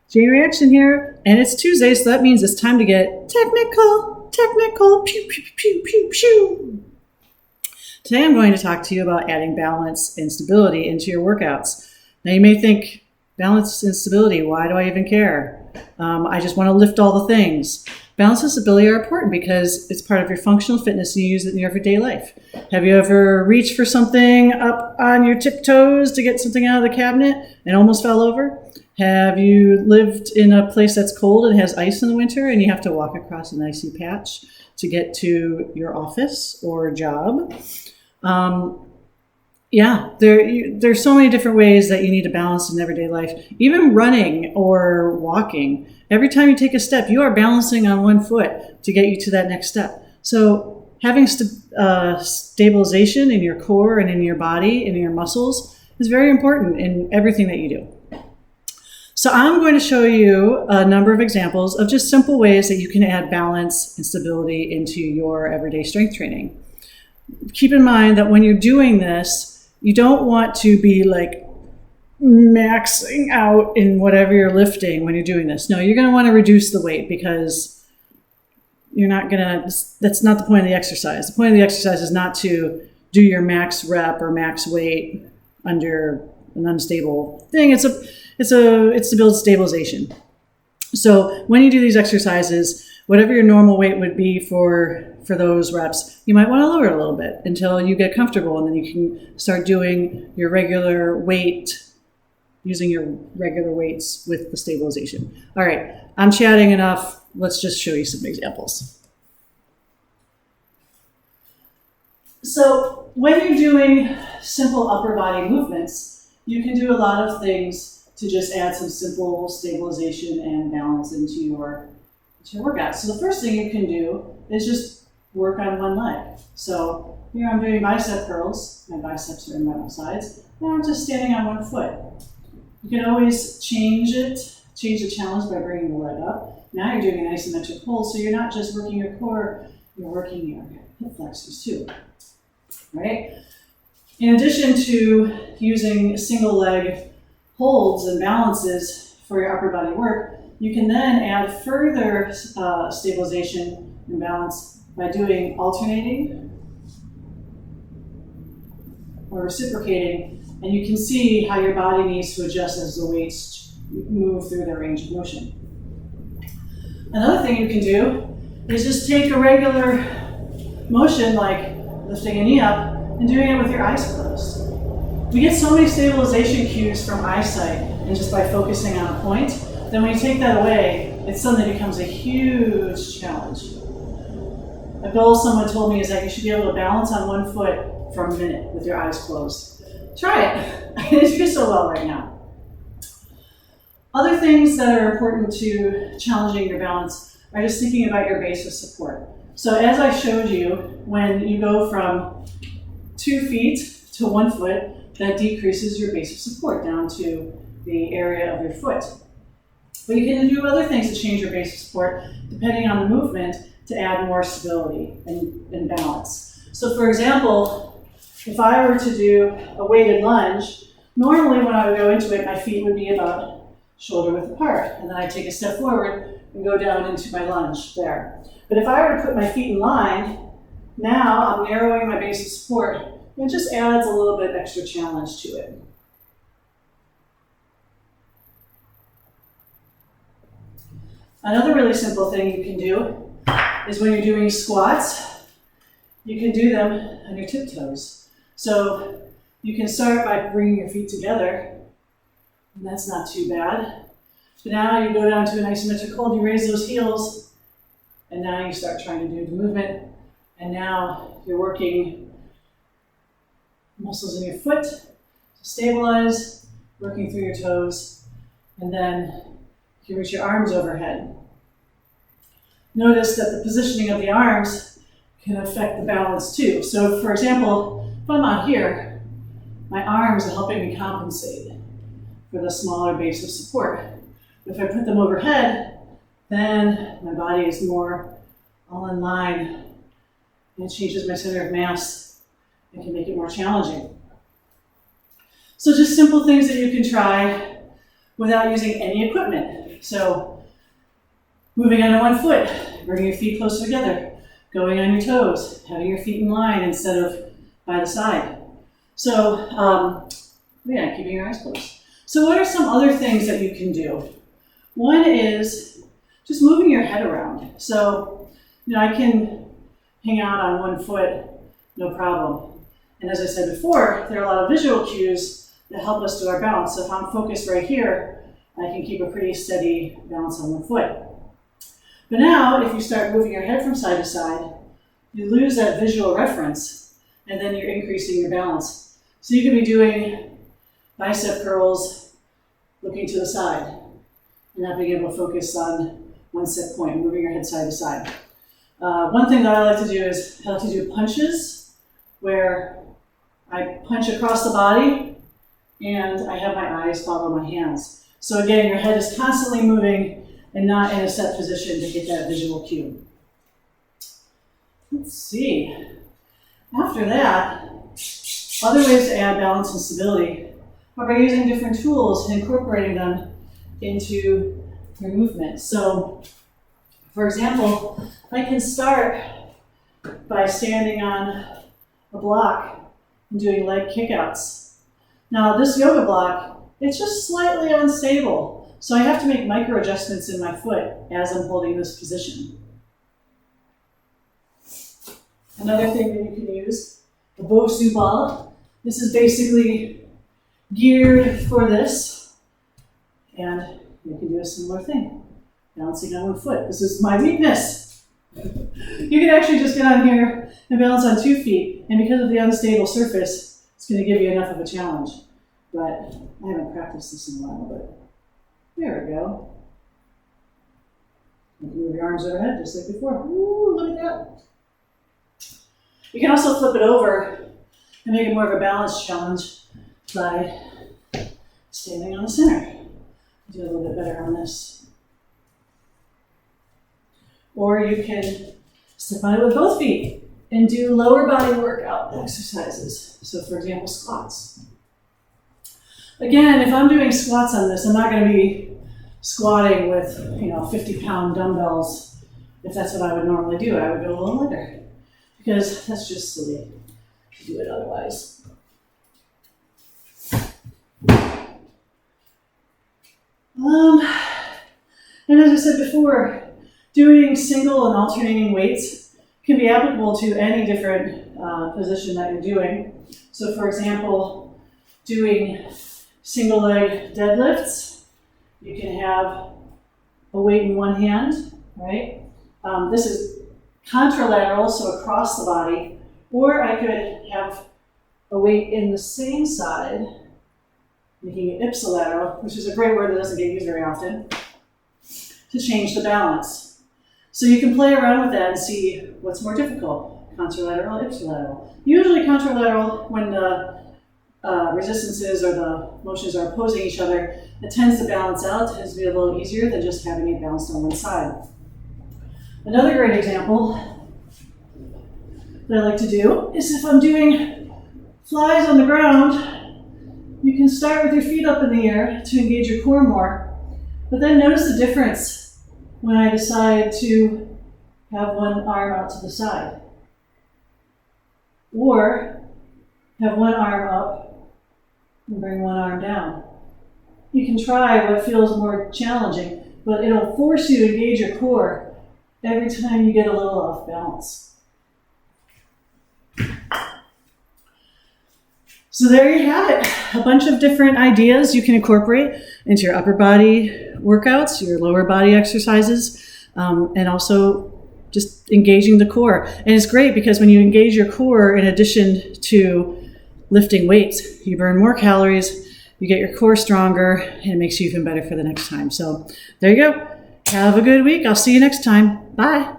Chain reaction here, and it's Tuesday, so that means it's time to get technical, pew, pew, pew, pew, pew. Today I'm going to talk to you about adding balance and stability into your workouts. Now you may think, balance and stability, why do I even care? I just want to lift all the things. Balance and stability are important because it's part of your functional fitness and you use it in your everyday life. Have you ever reached for something up on your tiptoes to get something out of the cabinet and almost fell over? Have you lived in a place that's cold and has ice in the winter and you have to walk across an icy patch to get to your office or job? There's so many different ways that you need to balance in everyday life. Even running or walking, every time you take a step, you are balancing on one foot to get you to that next step. So having stabilization in your core and in your body and in your muscles is very important in everything that you do. So I'm going to show you a number of examples of just simple ways that you can add balance and stability into your everyday strength training. Keep in mind that when you're doing this, you don't want to be like maxing out in whatever you're lifting when you're doing this. No, you're going to want to reduce the weight because that's not the point of the exercise. The point of the exercise is not to do your max rep or max weight under an unstable thing. It's to build stabilization. So when you do these exercises, whatever your normal weight would be for those reps, you might want to lower it a little bit until you get comfortable, and then you can start doing your regular weight, using your regular weights with the stabilization. All right, I'm chatting enough. Let's just show you some examples. So when you're doing simple upper body movements, you can do a lot of things to just add some simple stabilization and balance into your workout. So the first thing you can do is just work on one leg. So here I'm doing bicep curls. My biceps are in my sides. Now I'm just standing on one foot. You can always change the challenge by bringing the leg up. Now you're doing an isometric hold, so you're not just working your core, you're working your hip flexors too, right? In addition to using single leg holds and balances for your upper body work, you can then add further stabilization and balance by doing alternating or reciprocating, and you can see how your body needs to adjust as the weights move through their range of motion. Another thing you can do is just take a regular motion like lifting a knee up and doing it with your eyes closed. We get so many stabilization cues from eyesight and just by focusing on a point, then when you take that away, it suddenly becomes a huge challenge. A goal someone told me is that you should be able to balance on one foot for a minute with your eyes closed. Try it. You do so well right now. Other things that are important to challenging your balance are just thinking about your base of support. So as I showed you, when you go from 2 feet to 1 foot, that decreases your base of support down to the area of your foot. But you can do other things to change your base of support depending on the movement to add more stability and balance. So for example, if I were to do a weighted lunge, normally when I would go into it, my feet would be about shoulder width apart. And then I'd take a step forward and go down into my lunge there. But if I were to put my feet in line, now I'm narrowing my base of support. It just adds a little bit extra challenge to it. Another really simple thing you can do is when you're doing squats, you can do them on your tiptoes. So you can start by bringing your feet together, and that's not too bad. But now you go down to an isometric hold, you raise those heels, and now you start trying to do the movement, and now you're working muscles in your foot to stabilize, working through your toes, and then you can reach your arms overhead. Notice that the positioning of the arms can affect the balance too. So for example, if I'm out here, my arms are helping me compensate for the smaller base of support. If I put them overhead, then my body is more all in line, and it changes my center of mass and can make it more challenging. So just simple things that you can try without using any equipment. So moving onto one foot, bringing your feet closer together, going on your toes, having your feet in line instead of by the side. So yeah, keeping your eyes closed. So what are some other things that you can do? One is just moving your head around. So, I can hang out on one foot, no problem. And as I said before, there are a lot of visual cues that help us do our balance. So if I'm focused right here, I can keep a pretty steady balance on one foot. But now, if you start moving your head from side to side, you lose that visual reference, and then you're increasing your balance. So you could be doing bicep curls looking to the side, and not being able to focus on one set point, moving your head side to side. One thing that I like to do is I like to do punches, where I punch across the body, and I have my eyes follow my hands. So again, your head is constantly moving and not in a set position to get that visual cue. Let's see. After that, other ways to add balance and stability are by using different tools and incorporating them into your movement. So, for example, I can start by standing on a block and doing leg kickouts. Now, this yoga block, it's just slightly unstable. So I have to make micro adjustments in my foot as I'm holding this position. Another thing that you can use, the owwwwt. This is basically geared for this. And you can do a similar thing, balancing on one foot. This is my weakness. You can actually just get on here and balance on 2 feet. And because of the unstable surface, it's going to give you enough of a challenge. But I haven't practiced this in a while, but there we go. You can move your arms overhead just like before. Ooh, look at that. You can also flip it over and make it more of a balance challenge by standing on the center. Do a little bit better on this. Or you can step on it with both feet and do lower body workout exercises. So for example, squats. Again, if I'm doing squats on this, I'm not going to be squatting with 50-pound dumbbells if that's what I would normally do. I would go a little lighter because that's just silly to do it otherwise. And as I said before, doing single and alternating weights can be applicable to any different position that you're doing. So for example, doing single leg deadlifts, you can have a weight in one hand, right? This is contralateral, so across the body, or I could have a weight in the same side, making it ipsilateral, which is a great word that doesn't get used very often, to change the balance. So you can play around with that and see what's more difficult, contralateral, ipsilateral. Usually contralateral, when the resistances or the motions are opposing each other, it tends to balance out, tends to be a little easier than just having it balanced on one side. Another great example that I like to do is if I'm doing flies on the ground, you can start with your feet up in the air to engage your core more, but then notice the difference when I decide to have one arm out to the side, or have one arm up and bring one arm down. You can try what feels more challenging, but it'll force you to engage your core every time you get a little off balance. So there you have it, a bunch of different ideas you can incorporate into your upper body workouts, your lower body exercises, and also just engaging the core. And it's great because when you engage your core in addition to lifting weights, you burn more calories, you get your core stronger, and it makes you even better for the next time. So there you go. Have a good week. I'll see you next time. Bye.